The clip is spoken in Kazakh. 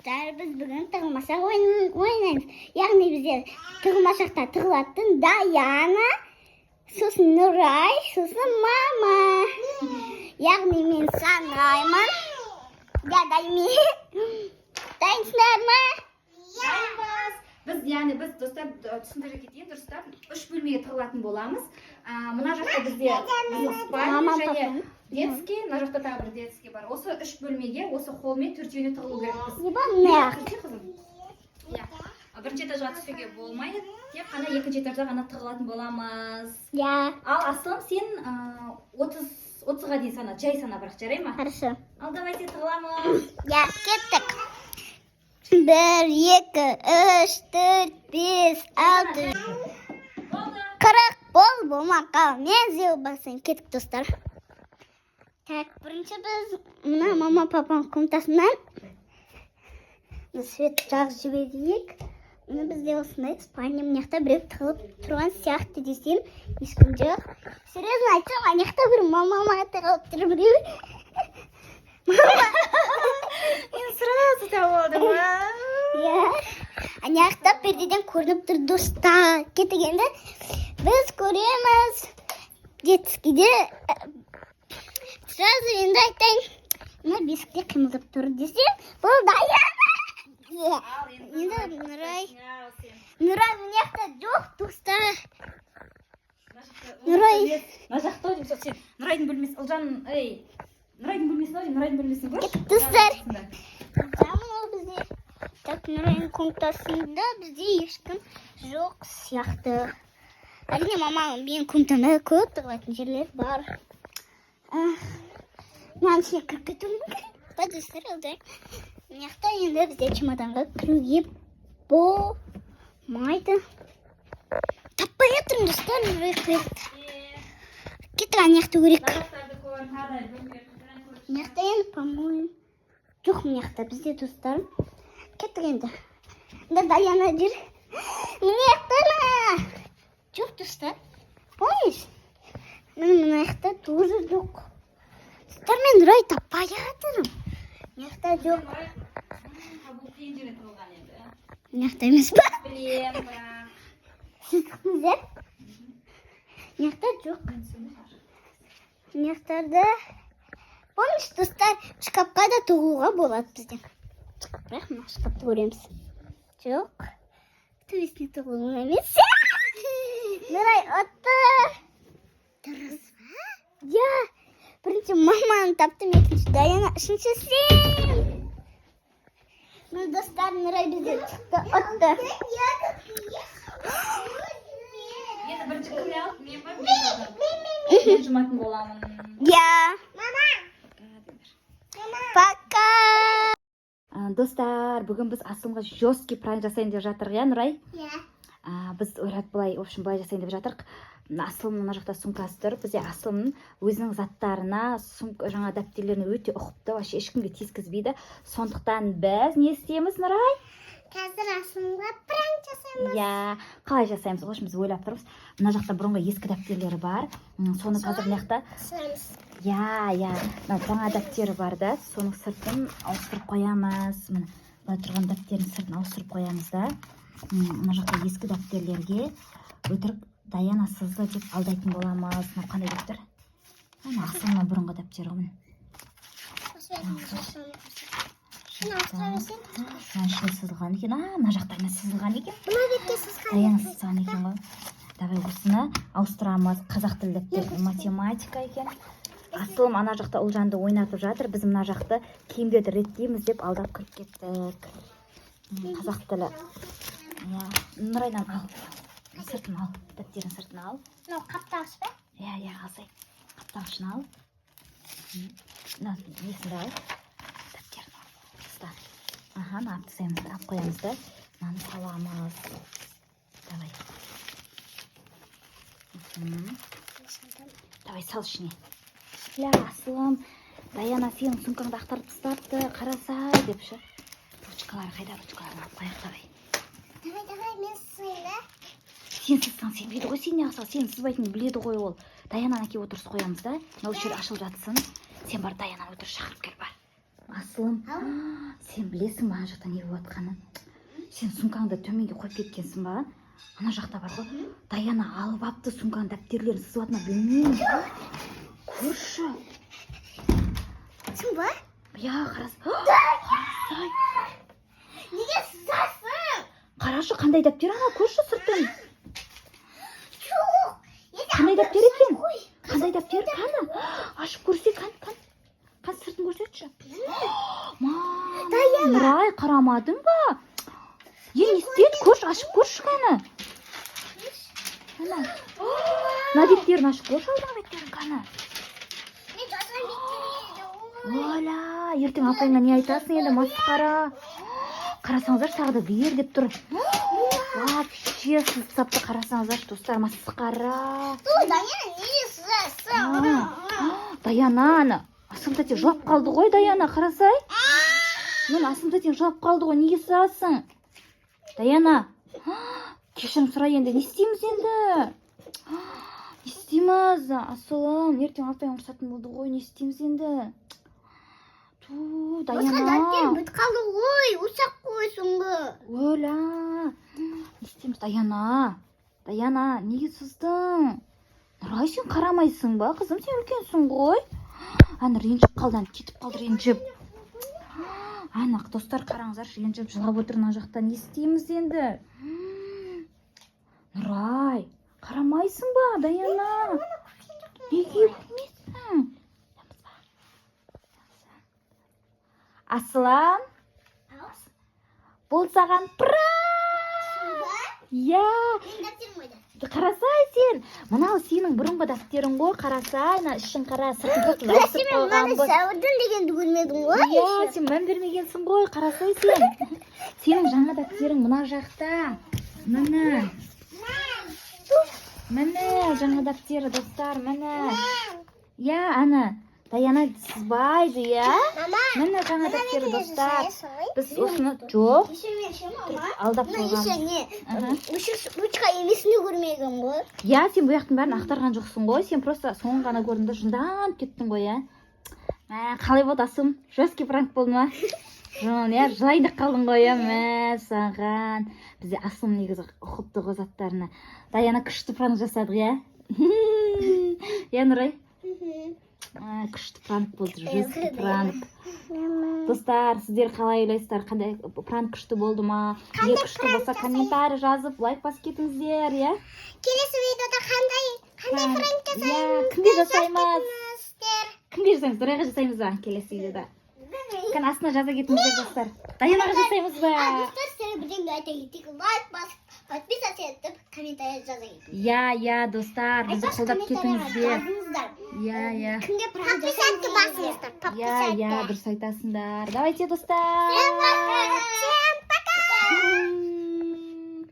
достар, біз бүгін тығылмасақ ойнаймыз. Яғни бізде тығылмасақта тығылатын Даяна, сосын Нұрай, сосын мама. Яғни мен санаймын. Дайынсыздар ма? Біз достар түсіндіре кетейін, дұрыстап 3 бөлмеге тығылатын боламыз. Мына жақта бізде спальня және детский, мына жақта тағы бір детский бар. Осы 3 бөлмеге, осы холмен төртеуіне тығылу керекпіз. Бірінші этажға түсуге болмайды, тек қана екінші этажда ғана тығылатын боламыз. Ал Аслым, сен 30-ға дейін сана, жай сана, бірақ жарай ма? Хорошо. Ал давайте тығыламыз. Кеттік. 1, 2, 3, 4, 5, 6, 40 болмаққа. Мен зеу басын кеттік достар. Так, бірінші біз мына мама папаның комнатасынан свет жақ жіберейік. Бізде осындай спальня мынаяқта біреу тығылып тұрған сияқты десем, ешкім жоқ. Серьезно айтсам, анаяқта бір мамама тығылып тұр біреу. Мен сразу табылдым. Анаяқта пердеден көрініп тұр достар. Кетігенде біз көреміз детскийде. Сразу енді айтайын, мына бесікте қимылдап тұр десем, бұл Даяна. Енді Нұрай мынаяқта жоқ достар. Нұрай. Мына жақта ойдың сол сен. Нұрайдың бөлмесі, Ұлжан, Нұрайдың бөлмесін ой, Нұрайдың бөлмесін көрші. Кеттік достар. Ժամын ол бізде. Так, Нұрайдың комнатасында бізде ешкім жоқ сияқты. Әрине маманың менің комнатамда көп тығылатын жерлер бар. Мен ішіне кіріп кетуім мүмкін. Ба достар, олдай. Мынаяқта енді бізде чемоданға кіруге болмайды. Таппай жатырмын достар, Нұрай кіреді. Кеттік анаяқта көрейік. Мынаяқта енді, по-моему, жоқ мынаяқта бізде достар. Кеттік енді. Енді Даяна жүр. Мынаяқта ма? Жоқ достар. Помнишь? Мынаяқта тоже жоқ. Достар, мен Нұрай таппай жатырмын. Мынаяқта жоқ. Мынаяқта емес па? Білем, бірақ. Сіз қыңыздар? Мынаяқта жоқ. Мынаяқтарда... Помнишь, достар, шкафқа да тығуға болады бізден. Бірақ мына шкафты көреміз. Жоқ. Төбесіне тығуға емес. Нұрай, отыр. Дұрыс па? Я. Бірінші маманы таптым, екінші Даяна, үшінші сен. Ну, достар, Нұрай бізде шықты, отты. Енді бірінші кімді алып, мен ба? Мен жұматын боламын. Пока. Достар, бүгін біз Аслымға жесткий праздник жасайын деп жатырық, Нұрай? Біз ойлап былай, былай жасайын деп жатырық. Аслымның мына жақта сумкасы тұр. Бізде Аслымның өзінің заттарына, жаңа дәптерлеріне өте ұқыпты, вообще ешкімге тиіскізбейді. Сондықтан біз не істейміз, Нұрай? Қазір Аслымға праздник жасаймыз. Қалай жасаймыз? Олаш біз ойлап тұрмыз. Мына жақта бұрынғы ескі дәптерлері бар. Соны қазір мынаяқта. Жаңа дәптері бар да, соның сыртын ауыстырып қоямыз. Мына былай тұрған дәптердің сыртын ауыстырып қоямыз да. Мына жақта ескі дәптерлерге өтірік Даяна сызды деп алдайтын боламыз. Мына қандай дәптер? Аслымның бұрынғы дәптері ғой. Шын сызылған екен. Мына жақтарына сызылған екен. Даяна сызған екен ғой. Давай осыны ауыстырамыз. Қазақ тілі дәптері математика екен. Аслым ана жақта Ұлжанды ойнатып жатыр. Біз мына жақты киімдерді реттейміз деп алдап кіріп кеттік. Қазақ тілі. Нұрайдан ал. Сыртын ал. Дәптерін сыртын ал. Мынау қаптағыш па? Алсай. Қаптағышын ал. Несінді ал. Дәптерін ал. Ұста. Алып тастаймыз. Алып қоямыз да. Мынаны саламыз. Давай. Давай сал ішіне. Аслым, Даяна сенің сумкаңды ақтарып тастапты, қарасай депші. Ручкалары қайда, ручкаларын алып қайық, давай. Давай, мен сызайын. Сен сызсаң, сен біледі ғой, сен не қылсаң, сен сызбайтын біледі ғой ол. Даянаны әке отырыс қоямыз да, мынау жер ашылып жатсын. Сен бар Даянаны отырыс шақырып кел бар. Аслым, Сен білесің ба ана жақта не болып жатқанын? Сен сумкаңды төменге қойып кеткенсің ба? Ана жақта бар ғой. Даяна алып апты сумканың дәптерлерін сызып жатыр ма білмеймін. Көрші. Сен ба? Я, қарасай. Неге сызасың? Қарашы, қандай дәптер ана, көрші сыртын. Жоқ. Қандай дәптер екен? Қандай дәптер? Қаны? Ашып көрсек, қан сыртын көрсетші. Нұрай, қарамадың ба? Не істеді? Көрші, ашып көрші қаны. Мына беттерін ашып көрші, алдың беттерін қаны. Мен жазған беттерін Оля, ертең апайыңа не айтасың енді, масқара. Қарасаңыздар, тағы да бер деп тұр. Вообще сызсапты, қарасаңыздар, достар, масқара. Даяна, неге сызасың? Даяна, ана, асымтатен жылап қалды ғой, Даяна, қарасай. Мен асымтатен жылап қалды ғой, неге сызасың? Даяна, кешірім сұра енді, не істейміз енді? Не істейміз? Асылым, ертең апайың ұрсатын болды ғой, не істейміз енді? Даяна. Бұт қалды ғой, ұсақ қой соңғы. Оля, не істейміз? Даяна, неге сыздың? Нұрай, сен қарамайсың ба? Қызым, сен үлкенсің ғой. Ана ренжіп қалды, кетіп қалды ренжіп. Ана, достар, қараңыздар, ренжіп жылап отыр мына жақта. Не істейміз енді? Нұрай, қарамайсың ба, Даяна? Неге білмейсің? Асылам, бұл саған Я, қарасай сен. Мынау сенің бұрынғы дәптерің ғой, қарасай, ішін қара, сыртын Сен мені сәуірдің дегенді көрмедің ғой? Я, сен мән бермегенсің ғой, қарасай сен. Сенің жаңа дәптерің мына жақта. Міне, жаңа дәптері, достар, міне. Я, ана, Даяна сызбайды, я? Міне жаңа дәптері, достар. Біз осыны жоқ. Алдап қойғанбыз. Ручка емесіне көрмеген ғой. Я, сен бұяқтың бәрін ақтарған жоқсың ғой. Сен просто соңын ғана көрінді, жынданып кеттің ғой, я? Қалай болды, Асым? Жесткий пранк болды ма? Я, жылайдық қалдың ғой, я? Саған. Бізде Асым негізі ұқыпты ғозаттарына. Даяна күшті пранк жасадық, я? Я, Нұрай? Күшті пранк болды, жесткий пранк. Достар, сіздер қалай ойлайсыздар? Қандай пранк күшті болды ма? Егер күшті болса комментарий жазып, лайк басып кетіңіздер, я? Келесі видеода қандай пранк жасаймыз? Кімге жасаймыз? Кімге жасаймыз? Нұрайға жасаймыз ба? Келесі видеода. Кән астына жаза кетіңіздер, достар. Даянаға жасаймыз ба? Достар, сіздер бірдеңді айта кетейік. Лайк басып, подписаться етіп, комментарий жаза кетейік. Я, достар, бізді қолдап кетіңіздер. Я. Кімге пранк жасаймыз? Я, дұрыс айтасыңдар. Давайте, достар.